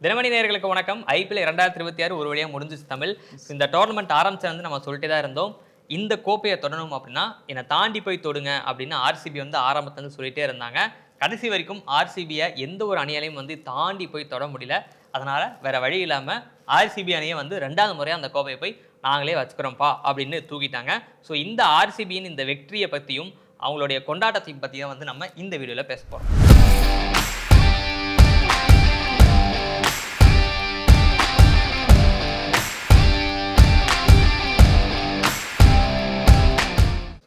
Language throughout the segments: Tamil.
தினமணி நேயர்களுக்கு வணக்கம். ஐபிஎல் 2026 ஒரு வழியாக முடிஞ்சிச்சு தமிழ். இந்த டோர்னமெண்ட் ஆரம்பிச்சது வந்து நம்ம சொல்லிட்டே தான் இருந்தோம். இந்த கோப்பையை தொடரணும் அப்படின்னா என்னை தாண்டி போய் தொடுங்க அப்படின்னு ஆர்சிபி வந்து ஆரம்பத்துலேருந்து சொல்லிட்டே இருந்தாங்க. கடைசி வரைக்கும் ஆர்சிபியை எந்த ஒரு அணியாலையும் வந்து தாண்டி போய் தொட முடியல. அதனால் வேற வழி இல்லாமல் ஆர்சிபி அணியை வந்து 2வது முறையாக அந்த கோப்பையை போய் நாங்களே வச்சுக்கிறோம்ப்பா அப்படின்னு தூக்கிட்டாங்க. ஸோ இந்த ஆர்சிபியின் இந்த வெற்றியை பற்றியும் அவங்களுடைய கொண்டாட்டத்தையும் பற்றியும் வந்து நம்ம இந்த வீடியோவில் பேச போகிறோம்.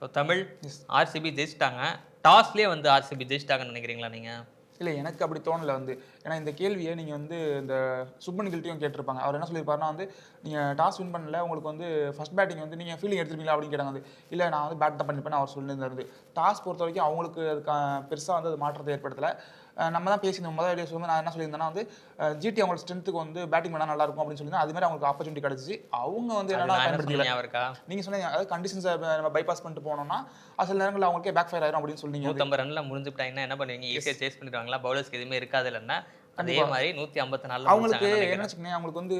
ஸோ தமிழ் ஆர்சிபி ஜெயிச்சிட்டாங்க. டாஸ்லேயே வந்து ஆர்சிபி ஜெயிச்சிட்டாங்கன்னு நினைக்கிறீங்களா நீங்கள்? இல்லை, எனக்கு அப்படி தோணலை வந்து. ஏன்னா இந்த கேள்வியை நீங்கள் வந்து இந்த சுப்மன் கில்ட்டையும் கேட்டிருப்பாங்க. அவர் என்ன சொல்லியிருப்பாருன்னா வந்து, நீங்கள் டாஸ் வின் பண்ணல, உங்களுக்கு வந்து ஃபஸ்ட் பேட்டிங் வந்து நீங்கள் ஃபீல்டிங் எடுத்துருப்பீங்களா அப்படின்னு கேட்டாங்க. வந்து இல்லை, நான் வந்து பேட் தான் பண்ணிப்பேன் அவர் சொல்லியிருந்தாரு. டாஸ் பொறுத்த வரைக்கும் அவங்களுக்கு அதுக்கு பெருசாக வந்து அது மாற்றத்தை ஏற்படுத்தலை. நம்ம தான் பேசியிருந்தோம் முதல் வீடியோ சொல்லும்போது. நான் என்ன சொல்லியிருந்தேன்னா வந்து, ஜிடி அவங்களோட ஸ்ட்ரென்த்துக்கு வந்து பேட்டிங் பண்ணால் நல்லா இருக்கும் அப்படின்னு சொல்லியிருந்தேன். அதுமாதிரி அவங்களுக்கு ஆப்பர்ச்சுனிட்டி கிடச்சிச்சு. அவங்க வந்து என்னன்னா பயன்படுத்திக்கல. நீங்கள் சொன்னீங்க, அதாவது கண்டிஷன்ஸை நம்ம பைபாஸ் பண்ணிட்டு போனோம்னா அது சில நேரங்களில் அவங்களுக்கே பேக் ஃபயர் ஆயிரும் அப்படின்னு சொன்னீங்க. 150 ரன்ல முடிஞ்சுட்டாங்கன்னா என்ன பண்ணுவீங்க? ஈஸியாக சேஸ் பண்ணிடுவாங்களா? பவுலர்ஸ்க்கு எதுவுமே இருக்காது இல்லைன்னா அதே மாதிரி 154 அவங்களுக்கு என்ன வச்சுக்கோங்க, அவங்களுக்கு வந்து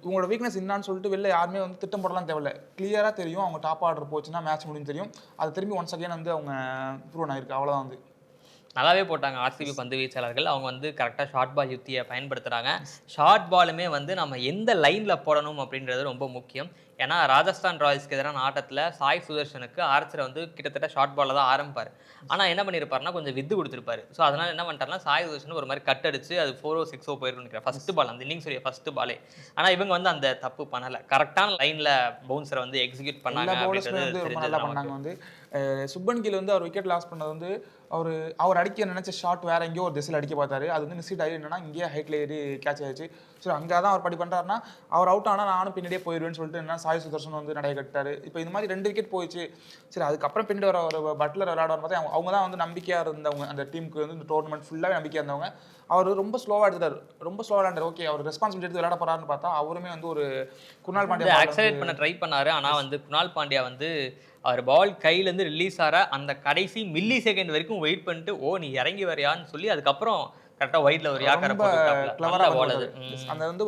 உங்களோட வீக்னஸ் என்னான்னு சொல்லிட்டு வெளில யாருமே வந்து திட்டம் போடலாம் தேவையில்ல. கிளியராக தெரியும் அவங்க டாப் ஆர்டர் போச்சுன்னா மேட்ச் முடிஞ்சு தெரியும். அது திரும்பி ஒன்ஸ் அகைன் வந்து அவங்க ப்ரூவ் ஆயிருக்கு. அவ்வளோதான். வந்து நல்லாவே போட்டாங்க ஆர்சிபி பந்து வீச்சாளர்கள். அவங்க வந்து கரெக்டாக ஷார்ட் பால் யுத்தியை பயன்படுத்துகிறாங்க. ஷார்ட் பாலுமே வந்து நம்ம எந்த லைனில் போடணும் அப்படின்றது ரொம்ப முக்கியம். ஏன்னா ராஜஸ்தான் ராயல்ஸ்க்கு எதிரான ஆட்டத்தில் சாய் சுதர்ஷனுக்கு ஆர்ச்சரை வந்து கிட்டத்தட்ட ஷார்ட் பாலில் தான் ஆரம்பிப்பார். ஆனால் என்ன பண்ணியிருப்பாருன்னா கொஞ்சம் வித்து கொடுத்துருப்பாரு. ஸோ அதனால் என்ன பண்ணிட்டாருன்னா சாய் சுதர்ஷன் ஒரு மாதிரி கட் அடிச்சு அது 4-6 போயிருக்குன்னு நினைக்கிறேன் ஃபஸ்ட்டு பால், அந்த இன்னிங்ஸுடைய ஃபஸ்ட்டு பாலே. ஆனால் இவங்க வந்து அந்த தப்பு பண்ணலை. கரெக்டான லைனில் பவுன்சரை வந்து எக்ஸிக்யூட் பண்ணாங்க. வந்து சுப்மன் கில் வந்து அவர் விக்கெட் லாஸ் பண்ணது வந்து அவர் அடிக்க நினைச்ச ஷாட் வேற எங்கேயோ ஒரு திசையில் அடிக்க பார்த்தாரு. அது வந்து மிஸ்ட் ஆகி என்னன்னா இங்கேயே ஹைட்ல ஏறி கேட்ச் ஆயிடுச்சு. ஸோ அங்கே தான் அவர் படி பண்ணுறாருன்னா அவர் அவுட் ஆனால் நானும் பின்னாடியே போயிடுவேன்னு சொல்லிட்டு என்ன சாய் சுதர்ஷன் வந்து நடைய கட்டாரு. இப்போ இந்த மாதிரி 2 விக்கெட் போயிடுச்சு. சரி, அதுக்கப்புறம் பின்னாடி ஒரு பட்லர் விளையாடுவார் பார்த்தா அவங்க தான் வந்து நம்பிக்கையாக இருந்தவங்க. அந்த டீமுக்கு வந்து இந்த டோர்னமெண்ட் ஃபுல்லாகவே நம்பிக்கையாக இருந்தவங்க. அவர் ரொம்ப ஸ்லோவாக எடுத்துட்டார். ரொம்ப ஸ்லோவாக விளையாண்டார். ஓகே, அவர் ரெஸ்பான்சிபிலிட்டி எடுத்து விளையாட போறாருன்னு பார்த்தா அவருமே வந்து ஒரு குணால் பாண்டியா அக்சலரேட் பண்ண ட்ரை பண்ணாரு. ஆனால் வந்து குணால் பாண்டியா வந்து அவர் பால் கையிலேருந்து ரிலீஸ் ஆகிற அந்த கடைசி மில்லி செகண்ட் வரைக்கும் வெயிட் பண்ணிட்டு நீ இறங்கி வரையான்னு சொல்லி அதுக்கப்புறம் கரெக்டாக ஒயிட்ல ஒரு யாக்கரை போட்டு அந்த வந்து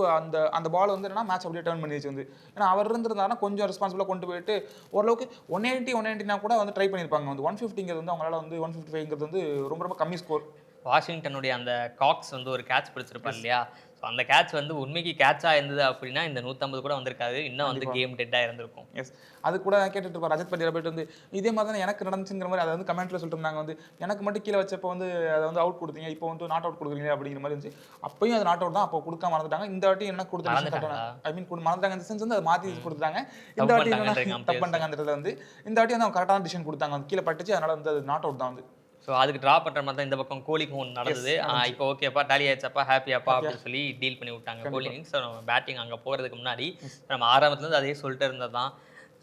அந்த பால் வந்து என்னன்னா மேட்ச் அப்படியே டர்ன் பண்ணிடுச்சு. வந்து ஏன்னா அவர் இருந்திருந்தாருன்னா கொஞ்சம் ரெஸ்பான்சிபிளாக கொண்டு போயிட்டு ஓரளவுக்கு 180 கூட வந்து ட்ரை பண்ணியிருப்பாங்க. வந்து 150 வந்து அவங்களால வந்து 155 வந்து ரொம்ப ரொம்ப கம்மி ஸ்கோர். வாஷிங்டனுடைய அந்த காக்ஸ் வந்து ஒரு கேட்ச் பிடிச்சிருப்பார் இல்லையா? ஸோ அந்த கேட்ச் வந்து உண்மைக்கு கேட்சாக இருந்தது அப்படின்னா இந்த 150 கூட வந்திருக்காது. இன்னும் வந்து கேம் டெட்டாக இருந்திருக்கும். எஸ், அது கூட கேட்டுட்டு இருப்பார் ரஜத் பட்டியலை போயிட்டு வந்து இதே மாதிரி தான் எனக்கு நடந்துச்சுங்கிற மாதிரி அதை வந்து கமெண்ட்ல சொல்லிட்டு இருந்தாங்க. வந்து எனக்கு மட்டும் கீழே வச்சப்போ வந்து அதை வந்து அவுட் கொடுத்தீங்க, இப்போ வந்து நாட் அவுட் கொடுக்குறீங்க அப்படிங்கிற மாதிரி இருந்துச்சு. அப்பயும் அது நாட் அவுட் தான். அப்போ கொடுக்க மறந்துட்டாங்க. இந்த வாட்டி என்ன கொடுத்தாங்க, ஐ மீன் மறந்துட்டாங்க. இந்த சென்ஸ் வந்து அதை மாற்றி கொடுத்தாங்க. இந்த வாட்டி என்ன தப்பு பண்ணிட்டாங்க அந்த இடத்துல வந்து. இந்த வாட்டி வந்து அவங்க கரெக்டான டிசிஷன் கொடுத்தாங்க. வந்து கீழே பட்டுச்சு, அதனால வந்து அது நாட் அவுட் தான். வந்து ஸோ அதுக்கு ட்ரா பண்ணுற மாதிரி தான் இந்த பக்கம் கோலிக்கும் ஒன்று நடந்தது. இப்போ ஓகேப்பா, டாலி ஆயிடுச்சப்பா, ஹாப்பியாப்பா அப்படின்னு சொல்லி டீல் பண்ணி விட்டாங்க கோலி. ஸோ நம்ம பேட்டிங் அங்கே போகிறதுக்கு முன்னாடி நம்ம ஆரம்பத்துலேருந்து அதே சொல்லிட்டு இருந்தது தான்.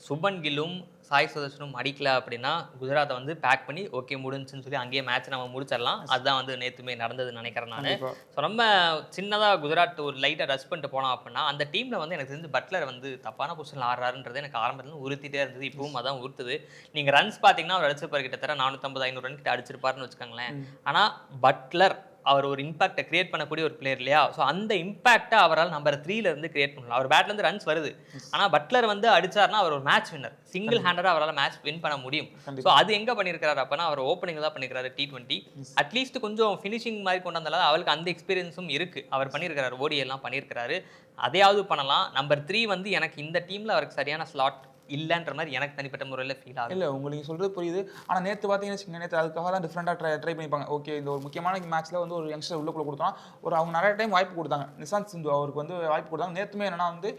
சுப்மன் கில்லும் சாய் சுதர்ஷனும் அடிக்கல அப்படின்னா குஜராத்தை வந்து பேக் பண்ணி ஓகே முடிஞ்சுன்னு சொல்லி அங்கேயே மேட்ச் நம்ம முடிச்சிடலாம். அதுதான் வந்து நேற்றுமே நடந்ததுன்னு நினைக்கிறேன் நான். ஸோ ரொம்ப சின்னதாக குஜராத் ஒரு லைட்டாக ரஷ் பண்ணிட்டு போனோம் அப்படின்னா அந்த டீமில் வந்து எனக்கு தெரிஞ்சு பட்லர் வந்து தப்பான பொசிஷனில் ஆடுறாருன்றது எனக்கு ஆரம்பத்தில் உறுத்திட்டே இருந்தது. இப்பவும் அதான் உறுத்துது. நீங்கள் ரன்ஸ் பார்த்தீங்கன்னா அவர் அடிச்சிருப்பார், கிட்டத்தட்ட 450-500 ரன் கிட்ட அடிச்சிருப்பாருன்னு வச்சுக்கோங்களேன். ஆனால் பட்லர் அவர் ஒரு இம்பாக்டை கிரியேட் பண்ணக்கூடிய ஒரு பிளேயர் இல்லையா? ஸோ அந்த இம்பாக்டை அவரால் நம்பர் 3 இருந்து கிரியேட் பண்ணலாம். அவர் பேட்லேருந்து ரன்ஸ் வருது, ஆனால் பட்லர் வந்து அடிச்சார்னா அவர் ஒரு மேட்ச் வின்னர். சிங்கிள் ஹேண்டராக அவரால் மேட்ச் வின் பண்ண முடியும். ஸோ அது எங்கே பண்ணியிருக்காரு அப்படின்னா அவர் ஓப்பனிங் தான் பண்ணியிருக்காரு. T20 அட்லீஸ்ட் கொஞ்சம் ஃபினிஷிங் மாதிரி கொண்டு வந்தாலும் அவருக்கு அந்த எக்ஸ்பீரியன்ஸும் இருக்குது. அவர் பண்ணியிருக்காரு, ஓடி எல்லாம் பண்ணியிருக்காரு. அதையாவது பண்ணலாம். நம்பர் 3 வந்து எனக்கு இந்த டீமில் அவருக்கு சரியான ஸ்லாட் இல்லைன்ற மாதிரி எனக்கு தனிப்பட்ட முறையில் ஃபீல் ஆகும். இல்லை, உங்களுக்கு சொல்கிறது புரியுது. ஆனால் நேற்று பார்த்தீங்கன்னா நேற்று அதுக்காக தான் டிஃப்ரெண்டாக ட்ரை பண்ணிப்பாங்க. ஓகே, இந்த ஒரு முக்கியமான மேட்ச்சில் வந்து ஒரு யங்ஸ்டர் உள்ளுக்குள்ள கொடுத்தோம். அவங்க நிறைய டைம் வாய்ப்பு கொடுத்தாங்க. நிஷாந்த் சிந்து அவருக்கு வந்து வாய்ப்பு கொடுத்தாங்க. நேற்றுமே என்னன்னா வந்து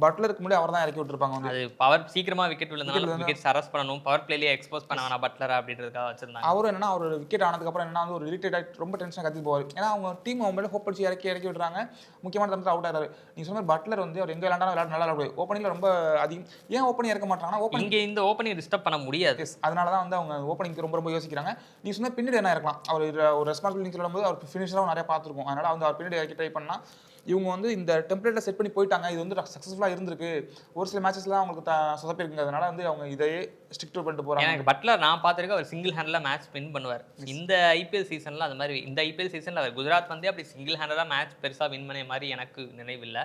பட்லருக்கு முன்னாடி அவர் தான் இறக்கி விட்டுருப்பாங்க. வந்து அது பவர் சீக்கிரமாக விக்கெட் விழுந்தாலும் விக்கெட் அரெஸ்ட் பண்ணணும், பவர் பிளேலேயே எக்ஸ்போஸ் பண்ண வேணாம் பட்லர் அப்படின்றதுக்காக வச்சிருந்தாங்க. அவரும் என்னன்னா அவர் விக்கெட் ஆனதுக்கப்புறம் என்ன வந்து ஒரு இரிட்டேட் ஆகிட்டு ரொம்ப டென்ஷனாக கத்தி போவார். ஏன்னா அவங்க டீம் அவங்க மேலே ஹோப் அடிச்சு இறக்கி விட்டுறாங்க. முக்கியமான தரத்தில் அவுட் ஆகிறாரு. நீங்கள் சொன்ன பட்லர் வந்து அவர் எங்கே விளையாண்டாலும் நல்லா விளையாடுவார். ஓப்பனிங்கில் ரொம்ப அதிகம். ஏன் ஓப்பனிங் இறக்க மாட்டாங்கன்னா ஓப்பனிங் இந்த ஓப்பனிங் டிஸ்டர்ப் பண்ண முடியாது. அதனால தான் வந்து அவங்க ஓப்பனிங்க்கு ரொம்ப யோசிக்கிறாங்க. நீ சொன்ன பின்னாடி என்ன இருக்கலாம், அவர் ஒரு ரெஸ்பான்சிபிலிட்டி சொல்லும்போது அவர் ஃபினிஷராகவும் நிறைய பார்த்துருக்கோம். அதனால வந்து அவர் பின்னாடி இறக்கி ட்ரை பண்ணால் இவங்க வந்து இந்த டெம்ப்ளேட்டில் செட் பண்ணி போயிட்டாங்க, இது வந்து சக்ஸஸ்ஃபுல்லாக இருந்திருக்கு, ஒரு சில மேட்சஸ்லாம் அவங்களுக்கு சொதப்பிருக்குங்க, அதனால வந்து அவங்க இதையே ஸ்டிக் டு பண்ணிட்டு போகிறாங்க. எனக்கு பட்லர் நான் பார்த்துருக்கேன், அவர் சிங்கிள் ஹேண்டில் மேட்ச் வின் பண்ணுவார். இந்த ஐபிஎல் சீசனில் அந்த மாதிரி இந்த ஐபிஎல் சீசனில் அவர் குஜராத் வந்து அப்படி சிங்கிள் ஹேண்டடாக மேட்ச் பெருசாக வின் பண்ண மாதிரி எனக்கு நினைவில்லை.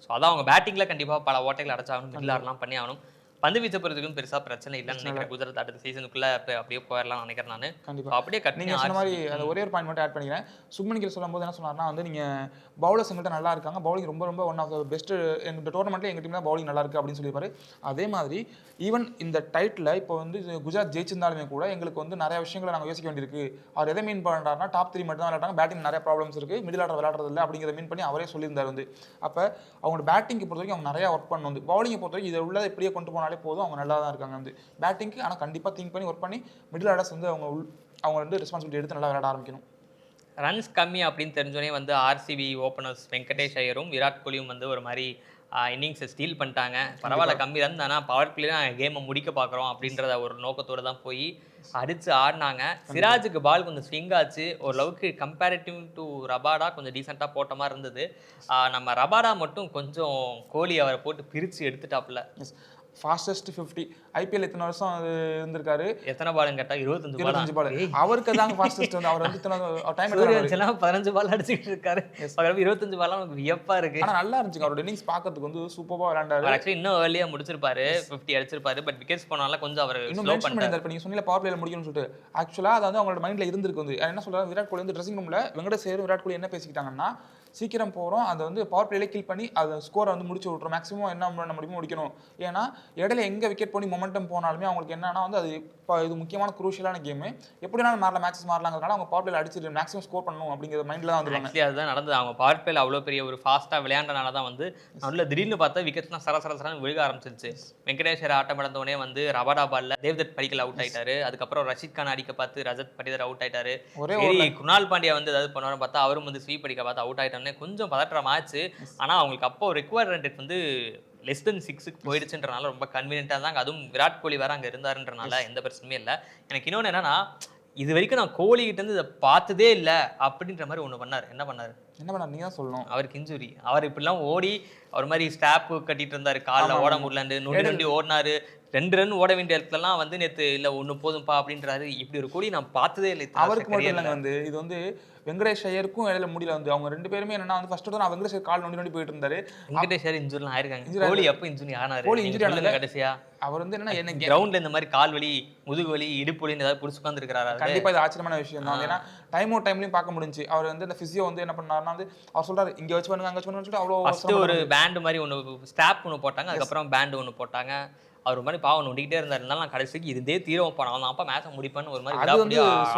ஸோ அதான் அவங்க பேட்டிங்கில் கண்டிப்பாக பல ஓட்டைகள் அடைச்சாகணும், மிடில் ஆர்டர்லாம் பண்ணி ஆகணும். பந்து வீச்ச போகிறதுக்கும் பெருசாக பிரச்சனை இல்லைன்னு நினைக்கிறேன். குஜராத் அடுத்த சீசனுக்குள்ளே அப்படியே போயிடலாம்னு நினைக்கிறேன் நான். கண்டிப்பாக அப்படியே கட் நீங்கள் சொன்ன மாதிரி அந்த ஒரே ஒரு பாயிண்ட் மட்டும் ஆட் பண்ணிக்கிறேன். சுப்மன் கில் சொல்லும்போது என்ன சொன்னார்னா வந்து நீங்கள் பவுலர்ஸ் எங்கள்கிட்ட நல்லா இருக்காங்க, பவுலிங் ரொம்ப ரொம்ப ஒன் ஆஃப் த பெஸ்ட் இந்த டோர்னமெண்ட்டில் எங்கள் டீம் தான் பவுலிங் நல்லா இருக்குது அப்படின்னு சொல்லியிருப்பாரு. அதே மாதிரி ஈவன் இந்த டைட்டில் இப்போ வந்து குஜராத் ஜெயிச்சிருந்தாலுமே கூட எங்களுக்கு வந்து நிறைய விஷயங்களை நாங்கள் யோசிக்க வேண்டியிருக்கு. அவர் எதை மீன் பண்ணுறாருனா டாப் 3 மட்டும் தான் விளையாடுறாங்க, பேட்டிங் நிறைய ப்ராப்ளம்ஸ் இருக்குது, மிடில் ஆர்டர் விளையாடுறது இல்லை அப்படிங்கிறத மீன் பண்ணி அவரே சொல்லியிருந்தார் வந்து. அப்போ அவங்களோட பேட்டிங்கு பொறுத்த வரைக்கும் அவங்க நிறையா ஒர்க் பண்ணணும், வந்து பவுலிங்கை பொறுத்த வரைக்கும் இதை உள்ளதை இப்படியே கொண்டு போனாலே போதும், அவங்க நல்லா தான் இருக்காங்க வந்து பேட்டிங்க்கு. ஆனால் கண்டிப்பாக திங்க் பண்ணி ஒர்க் பண்ணி மிடில் ஆர்டர்ஸ் வந்து அவங்க வந்து ரெஸ்பான்சிபிலிட்டி எடுத்து நல்லா விளையாட ஆரம்பிக்கணும். ரன்ஸ் கம்மி அப்படின்னு தெரிஞ்சோடனே வந்து ஆர்சிபி ஓப்பனர்ஸ் வெங்கடேஷ் ஐயரும் விராட் கோலியும் வந்து ஒரு மாதிரி இன்னிங்ஸை ஸ்டீல் பண்ணிட்டாங்க. பரவாயில்ல கம்மி ரன், ஆனால் பவர் பிளே தான் கேமை முடிக்க பார்க்குறோம் அப்படின்றத ஒரு நோக்கத்தோடு தான் போய் அடித்து ஆடினாங்க. சிராஜுக்கு பால் கொஞ்சம் ஸ்விங் ஆச்சு, ஓரளவுக்கு கம்பேரிட்டிவ் டு ரபாடா கொஞ்சம் டீசெண்டாக போட்ட மாதிரி இருந்தது. நம்ம ரபாடா மட்டும் கொஞ்சம் கோலி அவரை போட்டு பிரித்து எடுத்துட்டாப்புல. ஃபாஸ்டஸ்ட் 50 ஐபிஎல் இத்தனை வருஷம் அது இருந்திருக்காரு. எத்தனை பால்னு கேட்டால் 25 பால். அவருக்கு தாங்க ஃபாஸ்டஸ்ட் வந்து அவர் வந்து டைம் 15 பால் அடிச்சுட்டு இருக்காரு. 25 பால் நமக்கு வியப்பா இருக்கு. ஆனால் நல்லா இருந்துச்சு அவரோட இன்னிங்ஸ் பார்க்கறதுக்கு வந்து சூப்பராக விளையாண்டாரு. ஆக்சுவலி இன்னும் ஏர்லியாக முடிச்சிருப்பாரு, 50 அடிச்சிருப்பாரு. பட் விக்கெட்ஸ் போனால கொஞ்சம் அவர் இன்னும் மென்ஷன் பண்ணியிருந்தாரு. இப்போ நீங்கள் சொன்னீங்க பவர் பிளேல முடிக்கணும்னு சொல்லிட்டு, ஆக்சுவலாக அது வந்து அவங்களோட மைண்டில் இருந்திருக்கு. வந்து என்ன சொல்றாரு விராட் கோலி வந்து ட்ரெஸ்ஸிங் ரூமில் வெங்கடேஷ் ஐயரும் விராட் கோலி என்ன பேசிக்கிட்டாங்கன்னா, சீக்கிரம் போகிறோம், அதை வந்து பவர் பிளேலே கில் பண்ணி அதை ஸ்கோரை வந்து முடிச்சு விட்றோம், மேக்ஸிமம் என்ன பண்ண முடியுமோ முடிக்கணும். ஏன்னா இடையில எங்கே விக்கெட் பண்ணி மொமெண்டம் போனாலுமே அவங்களுக்கு என்னன்னா வந்து அது இப்போ இது முக்கியமான குரூஷியலான கேமு, எப்படினாலும் மாறலாம், மேட்சஸ் மாறலாங்கிறதுனால அவங்க பவர் பிளேல அடிச்சு மேக்ஸிமம் ஸ்கோர் பண்ணணும் அப்படிங்கிற மைண்டில் தான் வந்துருவாங்க. ஆக்சுவலி அதுதான் நடந்தது. அவங்க பவர் பிளேல அவ்வளோ பெரிய ஒரு ஃபாஸ்ட்டாக விளையாண்டனால தான் வந்து நல்ல திடீர்னு பார்த்தா விக்கெட்ஸ்லாம் சரசரன்னு விழுக ஆரம்பிச்சிருச்சு. வெங்கடேஸ்வர ஆட்டம் இழந்தோடனே வந்து ரபாடா பால்ல தேவ்தத் படிக்கல் அவுட் ஆயிட்டாரு. அதுக்கப்புறம் ரஷித் கான் அடிக்க பார்த்து ரஜத் படிதர் அவுட் ஆயிட்டாரு. சரி குணால் பாண்டியா வந்து ஏதாவது பண்ணுவாரு பார்த்தா அவரும் வந்து ஸ்வீப் அடிக்க பார்த்து அவுட் ஆயிட்டாருன்னு கொஞ்சம் பதற்றம் ஆச்சு. ஆனால் அவங்களுக்கு அப்போ ரெக்வயர்ட் ரன் ரேட் வந்து லெஸ் தென் 6க்கு போயிடுச்சுன்றனால ரொம்ப கன்வீனியன்ட்டாக தாங்க. அதுவும் விராட் கோலி வேறு அங்கே இருந்தாருன்றனால எந்த பிரச்சனையுமே இல்லை. எனக்கு இன்னொன்று என்னன்னா, இது வரைக்கும் நான் கோலிகிட்ட இருந்து இதை பார்த்ததே இல்லை அப்படின்ற மாதிரி ஒன்று பண்ணார். என்ன பண்ணார்? நீங்க தான் சொல்லணும். அவருக்கு இன்ஜுரி. அவர் இப்படிலாம் ஓடி அவர் மாதிரி ஸ்டாப் கட்டிட்டு இருந்தாரு, காலில் ஓட முடியலண்டு நொண்டி ஓடினாரு. 2 ரன் ஓட வேண்டிய இடத்துலலாம் வந்து நேற்று இல்லை ஒன்று போதும்பா அப்படின்றாரு. இப்படி ஒரு கோலி நான் பார்த்ததே இல்லை. அவருக்கு மட்டும் இல்லைங்க, வந்து இது வந்து வெங்கடேஷ் ஐயருக்கும் இடையில முடியல. வந்து அவங்க 2 பேருமே என்னன்னா வந்து ஃபர்ஸ்ட் நான் வெங்கடேஷ் கால் நோண்டி போயிட்டு இருந்தாரு. வெங்கடேஷ் ஐயர் இன்ஜுரிலாம் ஆயிருக்காங்க. கோலி எப்போ இன்ஜுரி ஆனாரு? கோலி இன்ஜுரி ஆனது கடைசியா அவர் வந்து என்ன எனக்கு கிரவுண்ட்ல இந்த மாதிரி கால் வலி, முதுகு வலி, இடுப்பு வலின்னு ஏதாவது பிடிச்சி உட்கார்ந்து இருக்காரு. கண்டிப்பா இது ஆச்சரியமான விஷயம் தான். ஏன்னா டைம்லயும் பார்க்க முடிஞ்சு அவர் வந்து இந்த பிசியோ வந்து என்ன பண்ணாருன்னா வந்து அவர் சொல்றாரு இங்க வச்சு பண்ணுங்க அங்க வச்சு பண்ணுங்க சொல்லிட்டு அவ்வளோ ஃபர்ஸ்ட் ஒரு பேண்ட் மாதிரி ஒன்று ஸ்டாப் ஒன்று போட்டாங்க, அதுக்கப்புறம் பேண்ட் ஒன்று போட்டாங்க. அவர் மாதிரி பாவம் நோண்டிக்கிட்டே இருந்தார். இருந்தாலும் நான் கடைசிக்கு இதே தீரம் போனேன், அவன் அப்பா மேட்சை முடிப்பேன்னு ஒரு மாதிரி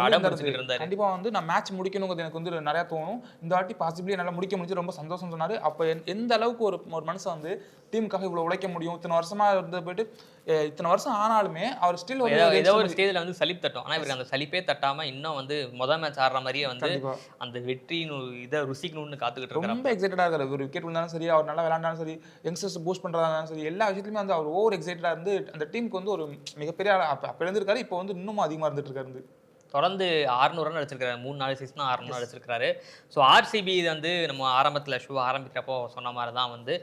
அடம்பிடிச்சிட்டு இருந்தார். கண்டிப்பா வந்து நான் மேட்ச் முடிக்கணுங்கிறது எனக்கு வந்து நிறைய தோணும். இந்த வாட்டி பாசிபிளி என்னால் முடிக்க முடிஞ்சு ரொம்ப சந்தோஷம் சொன்னாரு. அப்போ எந்த அளவுக்கு ஒரு மனுஷன் வந்து டீமுக்காக இவ்வளவு உழைக்க முடியும், இத்தனை வருஷமா இருந்து போயிட்டு இத்தனை வருஷம் ஆனாலுமே அவர் ஸ்டில் ஏதோ ஒரு ஸ்டேஜ்ல வந்து சலிப்பு தட்டும். ஆனா இவருக்கு அந்த சலிப்பே தட்டாம இன்னும் வந்து முதல் மேட்ச் ஆடுற மாதிரியே வந்து அந்த வெற்றி இதை ருசிக்கணும்னு காத்துக்கிட்டு இருக்காரு. ரொம்ப எக்ஸைட்டடா இருக்காரு. ஒரு விக்கெட் விழுந்தாலும் சரி, அவர் நல்லா விளையாண்டாலும் சரி, யங்ஸ்டர்ஸ் பூஸ்ட் பண்றதாலும் சரி, எல்லா விஷயத்துலயுமே வந்து அவர் ஓவர் எக்ஸைட்டடா இருந்து அந்த டீமுக்கு வந்து ஒரு மிகப்பெரிய அப்ப இருந்திருக்காரு. இப்போ வந்து இன்னும் அதிகமா இருந்துட்டு இருக்காரு. தொடர்ந்து 600 ரன் அடிச்சிருக்காரு. 3-4 சீசன் 600 அடிச்சிருக்காரு. ஸோ ஆர்சிபி வந்து நம்ம ஆரம்பத்தில் ஷோ ஆரம்பிக்கிறப்போ சொன்ன மாதிரி தான் வந்து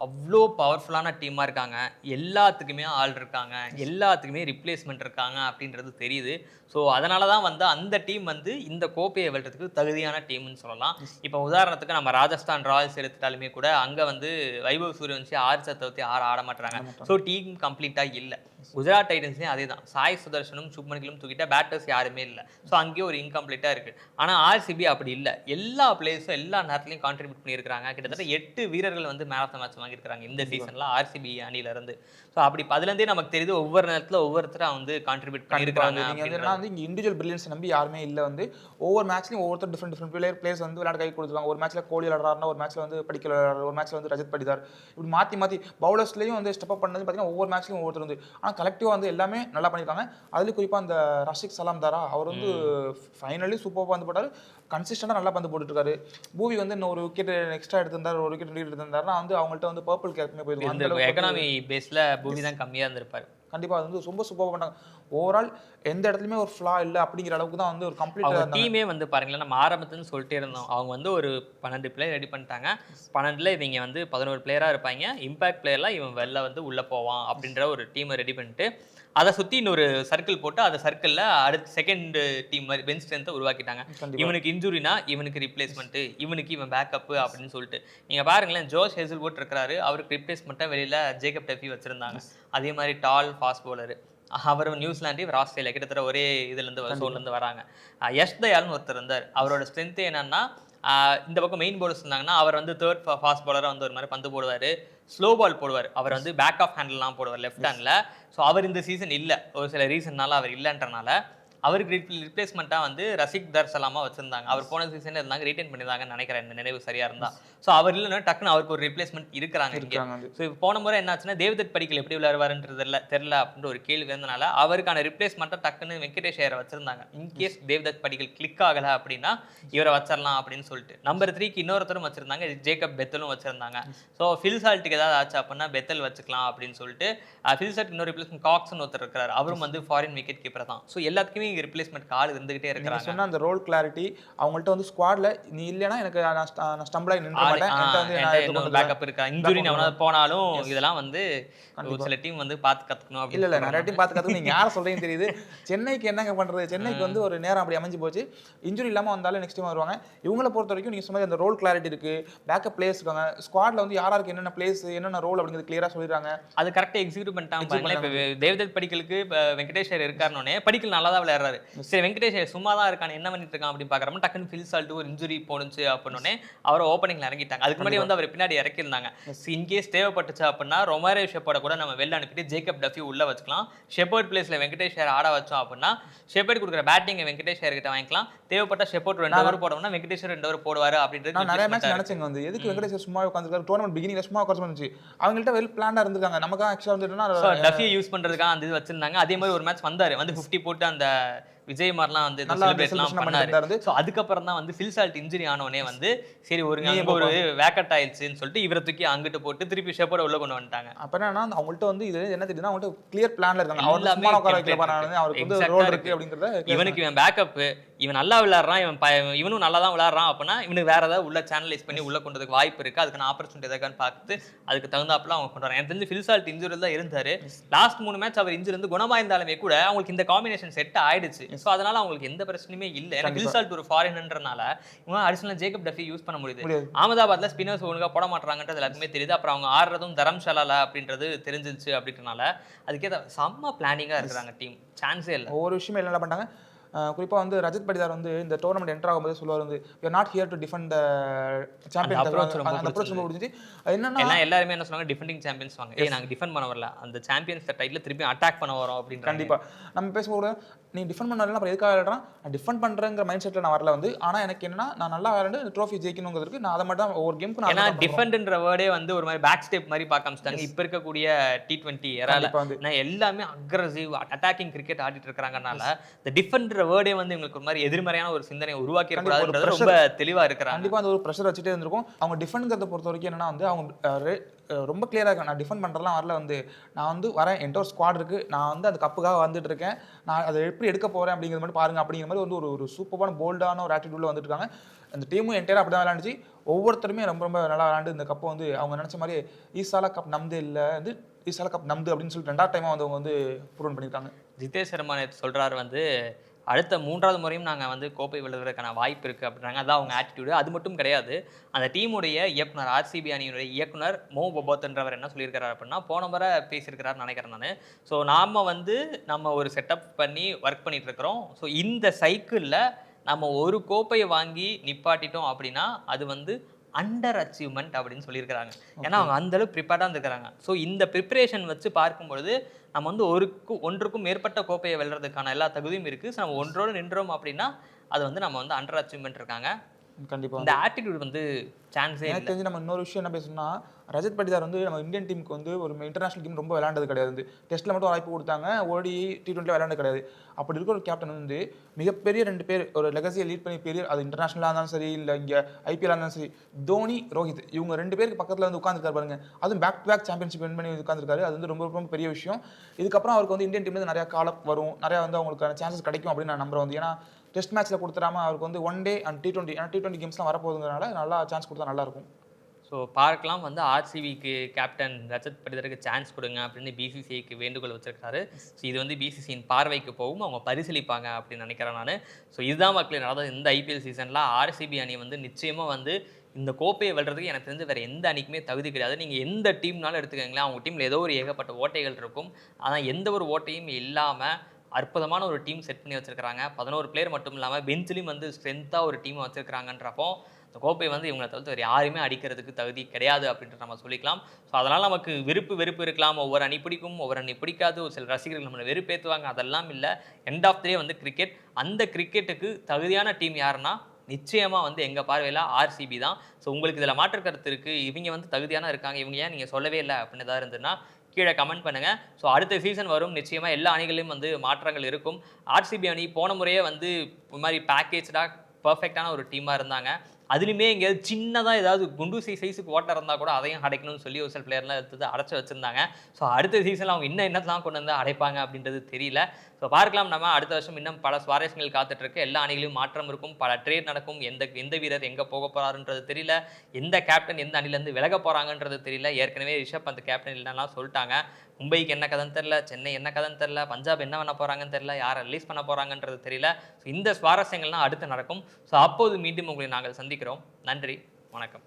அவ்வளோ பவர்ஃபுல்லான டீமாக இருக்காங்க, எல்லாத்துக்குமே ஆள் இருக்காங்க, எல்லாத்துக்குமே ரிப்ளேஸ்மெண்ட் இருக்காங்க அப்படின்றது தெரியுது. ஸோ அதனால தான் வந்து அந்த டீம் வந்து இந்த கோப்பையை வெல்றதுக்கு தகுதியான டீம்னு சொல்லலாம். இப்போ உதாரணத்துக்கு நம்ம ராஜஸ்தான் ராயல்ஸ் எடுத்துட்டாலுமே கூட அங்கே வந்து வைபவ் சூரியவன்ஷி 6 ஆட மாட்டாங்க. ஸோ டீம் கம்ப்ளீட்டாக இல்லை. குஜராத் டைட்டன்ஸ்லேயும் அதே தான். சாய் சுதர்ஷனும் சுப்மன் கிலும் தூக்கிட்ட பேட்டர்ஸ் யாருமே இல்லை. ஸோ அங்கேயும் ஒரு இன்கம்ப்ளீட்டாக இருக்குது. ஆனால் ஆர்சிபி அப்படி இல்லை. எல்லா பிளேயர்ஸும் எல்லா நேரத்துலையும் கான்ட்ரிபியூட் பண்ணியிருக்காங்க. கிட்டத்தட்ட 8 வீரர்கள் வந்து மேன் ஆஃப் த மேட்ச் வாங்கியிருக்காங்க இந்த சீசனில் ஆர்சிபி அணியிலேருந்து. ஸோ அப்படி அதுலேருந்தே நமக்கு தெரியுது ஒவ்வொரு நேரத்தில் ஒவ்வொருத்தரும் வந்து கான்ட்ரிபியூட் பண்ணியிருக்காங்க. நீங்கள் வந்து இங்கே இண்டிவிஜுவல் பிரில்லியன்ஸ் நம்பி யாருமே இல்லை. வந்து ஒவ்வொரு மேட்ச்லையும் ஒவ்வொருத்தர் டிஃப்ரெண்ட் பிளேயர்ஸ் வந்து விளையாட கை கொடுத்துருவாங்க. ஒரு மேட்ச்சில் கோலி விளையாடுறாருன்னா ஒரு மேட்ச்சில் வந்து படிக்கல் விளையாடுறாரு, ஒரு மேட்ச்சில் வந்து ரஜத் படிதார், இப்படி மாற்றி பவுலர்ஸ்லையும் வந்து ஸ்டெப் அப் பண்ணது பார்த்தீங்கன்னா ஒவ்வொரு மேட்ச்லையும் ஒவ்வொருத்தர் வந்து. ஆனால் கலெக்டிவாக வந்து எல்லாமே நல்லா பண்ணியிருக்காங்க. அதுலேயும் குறிப்பாக அந்த ரஷிக் சலாம் தாரா அவர் வந்து ஃபைனலி சூப்பராக வந்து போட்டார். கன்சிஸ்டண்டாக நல்லா பந்து போட்டுருக்காரு. பூவி வந்து இன்னும் ஒரு விக்கெட் எக்ஸ்ட்ரா எடுத்திருந்தார், ஒரு விக்கெட் எடுத்திருந்தாருன்னா வந்து அவங்கள்ட்ட வந்து பர்பிள் கேப்மே போயிருந்தாங்க. எக்கனாமி பேஸில் பூவி தான் கம்மியாக இருந்திருப்பார். கண்டிப்பாக அது வந்து ரொம்ப சூப்பராக பண்ணாங்க. ஓவரால் எந்த இடத்துலையுமே ஒரு ஃப்ளா இல்லை அப்படிங்கிற அளவுக்கு தான் வந்து ஒரு அவங்க கம்ப்ளீட் டீமே வந்து பாருங்களேன், நம்ம ஆரம்பத்துலன்னு சொல்லிட்டே இருந்தோம். அவங்க வந்து ஒரு 12 பிளேயர் ரெடி பண்ணிட்டாங்க. 12ல இவங்க வந்து 11 பிளேயரா இருப்பாய்ங்க. இம்பாக்ட் பிளேயர்லாம் இவன் வெளில வந்து உள்ள போவான் அப்படின்ற ஒரு டீமை ரெடி பண்ணிட்டு, அதை சுத்தி இன்னொரு சர்க்கிள் போட்டு அந்த சர்க்கிள்ல அடுத்த செகண்ட் டீம் மாதிரி பெஞ்ச் ஸ்ட்ரென்த்தை உருவாக்கிட்டாங்க. கண்டிப்பா. இவனுக்கு இன்ஜுரினா இவனுக்கு ரிப்ளேஸ்மெண்ட், இவனுக்கு இவன் பேக்கப் அப்படின்னு சொல்லிட்டு. நீங்க பாருங்களேன், ஜோஷ் ஹேசல்வுட் இருக்கிறாரு. அவருக்கு ரிப்ளேஸ்மெண்ட்டா வெளியில ஜேக்கப் டெஃபி வச்சிருந்தாங்க. அதே மாதிரி டால் ஃபாஸ்ட் பவுலர். அவர் நியூசிலாந்து, இவர் ஆஸ்திரேலியா, கிட்டத்தட்ட ஒரே இதுலேருந்து சோன்லேருந்து வராங்க. யஷ் தயால்னு ஒருத்தர் இருந்தார். அவரோட ஸ்ட்ரென்த் என்னன்னா, இந்த பக்கம் மெயின் பவுலர்ஸ் இருந்தாங்கன்னா அவர் வந்து தேர்ட் ஃபாஸ்ட் பவுலராக வந்து ஒரு மாதிரி பந்து போடுவார், ஸ்லோ பால் போடுவார். அவர் வந்து பேக் ஆஃப் ஹேண்ட்லாம் போடுவார் லெஃப்ட் ஹேண்டில். ஸோ அவர் இந்த சீசன் இல்லை, ஒரு சில ரீசன்னால அவர் இல்லைன்றனால அவருக்கு ரிப்ளேஸ்மெண்ட்டாக வந்து ரசிக் தர்சலாமா வச்சிருந்தாங்க. அவர் போன சீசனில் இருந்தாங்க, ரீட்டைன் பண்ணியிருந்தாங்கன்னு நினைக்கிறேன், இந்த நினைவு சரியா இருந்தா. ஸோ அவர் இல்லைன்னா டக்குன்னு அவருக்கு ஒரு ரிப்ளேஸ்மெண்ட் இருக்கிறாங்க. ஸோ இப்போ போன முறை என்னாச்சுன்னா, தேவதத் படிக்கல் எப்படி விளையாடுவாருன்றது தெரில அப்படின்ற ஒரு கேள்வி இருந்தனால அவருக்கான ரிப்ளேஸ்மெண்ட்டாக டக்குன்னு வெங்கடேஷ் ஐயரை வச்சிருந்தாங்க. இன்கேஸ் தேவதத் படிக்கல் கிளிக் ஆகலை அப்படின்னா இவரை வச்சிடலாம் அப்படின்னு சொல்லிட்டு. நம்பர் 3க்கு இன்னொருத்தரும் வச்சிருந்தாங்க, ஜேக்கப் பெத்தலும் வச்சிருந்தாங்க. ஸோ ஃபில் சால்ட்டுக்கு ஏதாவது ஆச்சு அப்படின்னா பெத்தல் வச்சுக்கலாம் அப்படின்னு சொல்லிட்டு ஃபில் சால்ட் இன்னொரு ரிப்ளேஸ்மெண்ட் காக்ஸ்னு ஒருத்தர் இருக்கிறார். அவரும் வந்து ஃபாரின் விக்கெட் கீப்பர் தான். ஸோ எல்லாத்துக்குமே ரிப்ளேஸ்மெண்ட் கால் இருந்துகிட்டே இருக்காங்க. சொன்ன அந்த ரோல் கிளாரிட்டி அவங்கள்ட்ட வந்து ஸ்குவாட்ல நீ இல்லைன்னா எனக்கு நான் ஸ்டம்பிளாகி நின்று மாட்டேன், பேக்கப் இருக்கா, இன்ஜுரி போனாலும் இதெல்லாம் வந்து ஒரு சில டீம் வந்து பார்த்து கற்றுக்கணும். இல்லை நிறைய டீம் பார்த்து கற்றுக்கணும். நீங்கள் யாரை சொல்கிறீங்கன்னு தெரியுது. சென்னைக்கு என்னங்க பண்ணுறது, சென்னைக்கு வந்து ஒரு நேரம் அப்படி அமைஞ்சு போச்சு. இன்ஜுரி இல்லாமல் வந்தாலும் நெக்ஸ்ட் டைம் வருவாங்க. இவங்களை பொறுத்த வரைக்கும் நீங்கள் சொன்ன அந்த ரோல் கிளாரிட்டி இருக்குது, பேக்கப் பிளேயர்ஸ் இருக்காங்க. ஸ்குவாட்ல வந்து யாராருக்கு என்னென்ன பிளேஸ் என்னென்ன ரோல் அப்படிங்கிறது கிளியராக சொல்லிடுறாங்க. அது கரெக்டாக எக்ஸிக்யூட் பண்ணிட்டாங்க. இப்போ தேவதத் படிக்கலுக்கு இப்போ வெங்கடேஷ் ஐயர் இருக்காருனே, படிக்கல் நல்லா தான் விளையாடுறாரு. சரி வெங்கடேஷ் ஐயர் சும்மா தான் இருக்கான், என்ன பண்ணிட்டு இருக்கான் அப்படின்னு பார்க்குறப்ப டக்குன்னு ஃபில் சால்ட் ஒரு இன்ஜுரி போனுச்சு அப்படின்னே அவரை ஓப்பனிங்ல இறங்கிட்டாங்க. அதுக்கு முன்னாடி வந்து அவர் பின்னாடி இறக்கிருந்தாங்க. இன்கேஸ் தேவைப்பட்டுச்சு அப்படின்னா ரொமாரோ ஷெப்பர்டை கூட நம்ம வெளில அனுப்பிட்டு ஜேக்கப் டஃபி உள்ள வச்சுக்கலாம். ஷெப்பர்ட் பிளேஸ்ல வெங்கடேஷ் ஐயர் ஆட வச்சோம் அப்படின்னா ஷெப்பர்ட் கொடுக்குற பேட்டிங்கை வெங்கடேஷ் ஐயர் கிட்ட வாங்கிக்கலாம். தேவைப்பட்ட ஷெப்பர்ட் 2 ஓவர் போடணும்னா வெங்கடேஷ் 2 ஓவர் போடுவாரு அப்படின்றது. நான் நிறைய மேட்ச் நினைச்சேங்க வந்து எதுக்கு வெங்கடேஷ் சும்மா உட்காந்துருக்காரு, டோர்னமெண்ட் பிகினிங்ல சும்மா உட்காந்து இருந்துச்சு. அவங்கள்ட்ட வெல் பிளான்டா இருந்திருக்காங்க. நமக்கு ஆக்சுவலா வந்துட்டுனா டஃபியை யூஸ் பண்றதுக்காக அந்த இது வச்சிருந்தாங்க. அதே மாதிரி ஒரு மேட்ச் வந்தாரு, வந்து 50 போட்டு அந்த விஜய் மாதிரிலாம் வந்து செலிப்ரேட்லாம் பண்ணாரு. ஸோ அதுக்கப்புறம் தான் வந்து ஃபில் சால்ட் இன்ஜுரி ஆனோடனே வந்து சரி ஒரு வேக்கட் ஆயிடுச்சுன்னு சொல்லிட்டு இவரை தூக்கி அங்கிட்டு போட்டு திருப்பி ஷெப்பர்டை உள்ள கொண்டு வந்துட்டாங்க. அப்ப என்னன்னா அவங்கள்ட்ட வந்து இது என்ன தெரியுதுன்னா அவங்கள்ட்ட கிளியர் பிளான்ல இருக்காங்க. அவருக்கு வந்து ரோல் இருக்கு அப்படிங்கறத. இவனுக்கு இவன் பேக்கப், இவன் நல்லா விளையாடுறான், இவனும் நல்லா தான் விளையாடுறான் அப்படின்னா இவனுக்கு வேற ஏதாவது உள்ள சேனலைஸ் பண்ணி உள்ள கொண்டு வரதுக்கு வாய்ப்பு இருக்கு. அதுக்கான ஆப்பர்ச்சுனிட்டி எதான்னு பார்த்து அதுக்கு தகுந்தாப்புல அவங்க கொண்டு வராங்க. எனக்கு தெரிஞ்சு ஃபில் சால்ட் இன்ஜுரி தான் இருந்தாரு. லாஸ்ட் 3 மேட்ச் அவர் இன்ஜுரி இருந்து குணமா இருந்தாலுமே கூட அவங்களுக்கு இந்த காம்பினேஷன் செட் ஆயிடுச்சு. ஸோ அதனால அவங்களுக்கு எந்த பிரச்சனையுமே இல்லை. ஃபில் சால்ட் ஒரு ஃபாரினர்ன்றனால இவங்க அடிஷனல் ஜேக்கப் டஃபி யூஸ் பண்ண முடியுது. அகமதாபாத்ல ஸ்பின்னர்ஸ் ஒழுங்கா போட மாட்டாங்கன்றது எல்லாருக்குமே தெரியுது. அப்புறம் அவங்க ஆடுறதும் தரம்சாலா அப்படின்றது தெரிஞ்சிருச்சு அப்படின்றனால அதுக்கே செம்ம பிளானிங்கா இருக்கிறாங்க டீம். சான்ஸே இல்லை. ஒவ்வொரு விஷயமே என்ன பண்ணாங்க. குறிப்பாக வந்து ரஜத் படிதார் வந்து இந்த டோர்னமெண்ட் என்டர் ஆகும்போது சொல்லுவார் வந்து we are not here to defend the champion. அந்த அப்ரோச் ரொம்ப பிடிச்சி. என்னன்னா எல்லாருமே என்ன சொன்னாங்க, டிஃபெண்டிங் சாம்பியன்ஸ் வாங்க, நாங்கள் டிஃபெண்ட் பண்ண வரல, அந்த சாம்பியன்ஸ் டைட்டில் திருப்பி அட்டாக் பண்ண வரோம் அப்படின்னு. கண்டிப்பாக நம்ம பேசும்போது நீ டிஃபெண்ட் பண்ண வரல, அப்புறம் எதுக்காக விளையாடுறான், நான் டிஃபெண்ட் பண்ணுறேங்கிற மைண்ட் செட்டில் நான் வரல வந்து. ஆனால் எனக்கு என்னன்னா நான் நல்லா விளையாண்டு இந்த ட்ரோஃபி ஜெயிக்கணுங்கிறதுக்கு நான் அதை மட்டும் தான் ஒவ்வொரு கேமுக்கு நான். ஏன்னா டிஃபெண்ட்ன்ற வேர்டே வந்து ஒரு மாதிரி பேக் ஸ்டெப் மாதிரி பார்க்க ஆரம்பிச்சிட்டாங்க இப்போ இருக்கக்கூடிய T20 ஏரால. எல்லாமே அக்ரெசிவ் அட்டாக்கிங் கிரிக்கெட் ஆடிட்டு இருக்கிறாங்கனால இந்த டிஃபெண்ட்ன்ற வேர்டே வந்து இவங்களுக்கு ஒரு மாதிரி எதிர்மறையான ஒரு சிந்தனையை உருவாக்கி இருக்கக்கூடாதுன்றது ரொம்ப தெளிவா இருக்கிறாங்க. கண்டிப்பாக அந்த ஒரு ப்ரெஷர் வச்சுட்டே இருந்திருக்கும். அவங்க டிஃபெண்ட்ங்கிறத பொறுத்த வரைக்கும் என்னன்னா வந்து அவங்க ரொம்ப கிளியராக இருக்கும். நான் டிஃபெண்ட் பண்ணுறதுலாம் வரல வந்து, நான் வந்து வரேன், என்கிட்ட ஒரு ஸ்குவாட் இருக்குது, நான் வந்து அந்த கப்புக்காக வந்துட்டு இருக்கேன், நான் அதை எப்படி எடுக்க போகிறேன் அப்படிங்கிற மாதிரி பாருங்க அப்படிங்கிற மாதிரி வந்து ஒரு சூப்பரான போல்டான ஒரு ஆட்டிடியூடில் வந்துட்டு இருக்காங்க. அந்த டீமும் என்டையராக அப்படி தான் விளையாண்டுச்சு. ஒவ்வொருத்தருமே ரொம்ப ரொம்ப நல்லா விளையாண்டு இந்த கப்பை வந்து அவங்க நினச்ச மாதிரி ஈசாலா கப் நம்தே இல்லை வந்து ஈசாலா கப் நம்து அப்படின்னு சொல்லிட்டு 2வது டைமாக வந்து அவங்க வந்து ப்ரூவ் பண்ணியிருக்காங்க. ஜிதேஷ் சர்மா சொல்கிறாரு வந்து அடுத்த 3வது முறையும் நாங்கள் வந்து கோப்பை வெல்வதற்கான வாய்ப்பு இருக்குது அப்படின்றாங்க. அதான் அவங்க ஆட்டிடியூடு. அது மட்டும் கிடையாது, அந்த டீமுடைய இயக்குனர், RCB அணியினுடைய இயக்குனர் மோ பபோத்ன்றவர் என்ன சொல்லியிருக்கிறார் அப்படின்னா, போன முறை பேசியிருக்கிறார் நினைக்கிறேன் நான். ஸோ நம்ம ஒரு செட்டப் பண்ணி ஒர்க் பண்ணிட்டு இருக்கிறோம். ஸோ இந்த சைக்கிளில் நம்ம ஒரு கோப்பையை வாங்கி நிப்பாட்டிட்டோம் அப்படின்னா அது வந்து அண்டர் அச்சீவ்மெண்ட் அப்படின்னு சொல்லியிருக்கிறாங்க. ஏன்னா அவங்க அந்த அளவுக்கு ப்ரிப்பேர்டாக இருந்திருக்கிறாங்க. ஸோ இந்த ப்ரிப்பரேஷன் வச்சு பார்க்கும்பொழுது நம்ம வந்து ஒன்றுக்கும் மேற்பட்ட கோப்பையை வெல்றதுக்கான எல்லா தகுதியும் இருக்குது. ஸோ நம்ம ஒன்றோடு நின்றோம் அப்படின்னா அது வந்து நம்ம வந்து அண்டர் அச்சீவ்மெண்ட் இருக்காங்க. கண்டிப்பா இந்த ஆட்டிடியூட் வந்து சான்ஸே எனக்கு தெரிஞ்சு நம்ம இன்னொரு விஷயம் என்ன பேசணும்னா, ரஜத் பட்டிதார் வந்து நம்ம இந்தியன் டீமுக்கு வந்து ஒரு இன்டர்நேஷனல் கேம் ரொம்ப விளையாண்டது கிடையாது. டெஸ்ட்ல மட்டும் வாய்ப்பு கொடுத்தாங்க. ஓடி T20 விளையாண்டது கிடையாது. அப்படி இருக்கிற ஒரு கேப்டன் வந்து மிகப்பெரிய 2 பேர் ஒரு லெகசியை லீட் பண்ணி பெரிய அது இன்டர்நேஷனலா இருந்தாலும் சரி, இல்ல இங்க IPL இருந்தாலும் சரி, தோனி, ரோஹித் இவங்க 2 பேருக்கு பக்கத்துல வந்து உட்கார்ந்திருக்காரு பாருங்க. அதுவும் back to back championship win பண்ணி உட்கார்ந்திருக்காரு. அது வந்து ரொம்ப ரொம்ப பெரிய விஷயம். இதுக்கப்புறம் அவருக்கு வந்து இந்தியன் டீம்ல இருந்து நிறைய கால் அப் வரும். நிறைய வந்து அவங்களுக்கான சான்சஸ் கிடைக்கும் அப்படின்னு நான் நம்புறேன் வந்து. ஏன்னா டெஸ்ட் மேட்ச்ல கொடுத்துறாம அவருக்கு வந்து ஒன் டே அண்ட் T20 ஏன்னா T20 கேம்ஸ்லாம் வரப்போகுதுங்கிறனால நல்லா சான்ஸ் கொடுத்தா நல்லா இருக்கும். ஸோ பார்க்கலாம் வந்து ஆர்சிபிக்கு கேப்டன் ரஜத் படிதருக்கு சான்ஸ் கொடுங்க அப்படின்னு பிசிசிஐக்கு வேண்டுகோள் வச்சிருக்காரு. ஸோ இது வந்து பிசிசியின் பார்வைக்கு போகும், அவங்க பரிசீலிப்பாங்க அப்படின்னு நினைக்கிறேன் நான். ஸோ இதுதான் மக்களே நடந்தது இந்த ஐபிஎல் சீசனில். ஆர்சிபி அணி வந்து நிச்சயமாக வந்து இந்த கோப்பையை வெல்றதுக்கு எனக்கு தெரிஞ்சு வேறு எந்த அணிக்குமே தகுதி கிடையாது. நீங்கள் எந்த டீம்னாலும் எடுத்துக்கங்களேன், அவங்க டீமில் ஏதோ ஒரு ஏகப்பட்ட ஓட்டைகள் இருக்கும். ஆனால் எந்த ஒரு ஓட்டையும் இல்லாமல் அற்புதமான ஒரு டீம் செட் பண்ணி வச்சிருக்காங்க. 11 பிளேயர் மட்டும் இல்லாமல் பெஞ்சிலையும் வந்து ஸ்ட்ரென்த்தாக ஒரு டீமை வச்சிருக்காங்கன்றப்போ இந்த கோப்பை வந்து இவங்களை தவிர்த்து வேறு யாருமே அடிக்கிறதுக்கு தகுதி கிடையாது அப்படின்ட்டு நம்ம சொல்லிக்கலாம். ஸோ அதனால் நமக்கு வெறுப்பு இருக்கலாம், ஒவ்வொரு அணி பிடிக்கும், ஒவ்வொரு அணி பிடிக்காது, ஒரு சில ரசிகர்கள் நம்மளை வெறுப்பேற்றுவாங்க, அதெல்லாம் இல்லை. எண்ட் ஆஃப் த டே வந்து கிரிக்கெட். அந்த கிரிக்கெட்டுக்கு தகுதியான டீம் யாருன்னா நிச்சயமாக வந்து எங்கள் பார்வையில் ஆர்சிபி தான். ஸோ உங்களுக்கு இதில் மாற்று கருத்து இருக்குது, இவங்க வந்து தகுதியான இருக்காங்க, இவங்க ஏன் நீங்கள் சொல்லவே இல்லை அப்படின்னு ஏதாவது இருந்ததுன்னா கீழே கமெண்ட் பண்ணுங்கள். ஸோ அடுத்த சீசன் வரும், நிச்சயமாக எல்லா அணிகளிலும் வந்து மாற்றங்கள் இருக்கும். ஆர்சிபி அணி போன முறையே வந்து இது மாதிரி பேக்கேஜாக பர்ஃபெக்டான ஒரு டீமாக இருந்தாங்க. அதுலேயுமே எங்கேயாவது சின்னதாக ஏதாவது குண்டூசி சைஸுக்கு ஓட்டை இருந்தால் கூட அதையும் அடைக்கணும்னு சொல்லி ஒரு சில பிளேயர்லாம் எடுத்து அடைச்சி வச்சுருந்தாங்க. ஸோ அடுத்த சீசனில் அவங்க இன்னும் என்னத்தெல்லாம் கொண்டு வந்து அடைப்பாங்க அப்படின்றது தெரியல. ஸோ பார்க்கலாம், நம்ம அடுத்த வருஷம் இன்னும் பல சுவாரஸ்யங்கள் காத்துட்ருக்கு. எல்லா அணிகளையும் மாற்றம் இருக்கும், பல ட்ரேட் நடக்கும். எந்த வீரர் எங்கே போக போகிறாருன்றது தெரியல, எந்த கேப்டன் எந்த அணிலேருந்து விலக போகிறாங்கன்றது தெரியல. ஏற்கனவே ரிஷப் அந்த கேப்டன் இல்லைன்னா சொல்லிட்டாங்க. மும்பைக்கு என்ன கதைன்னு தெரில, சென்னை என்ன கதைன்னு தெரில, பஞ்சாப் என்ன பண்ண போகிறாங்கன்னு தெரில, யாரை ரிலீஸ் பண்ண போகிறாங்கன்றது தெரியல. ஸோ இந்த சுவாரஸ்யங்கள்லாம் அடுத்து நடக்கும். ஸோ அப்போது மீண்டும் உங்களை நாங்கள் சந்திக்கிறோம். நன்றி, வணக்கம்.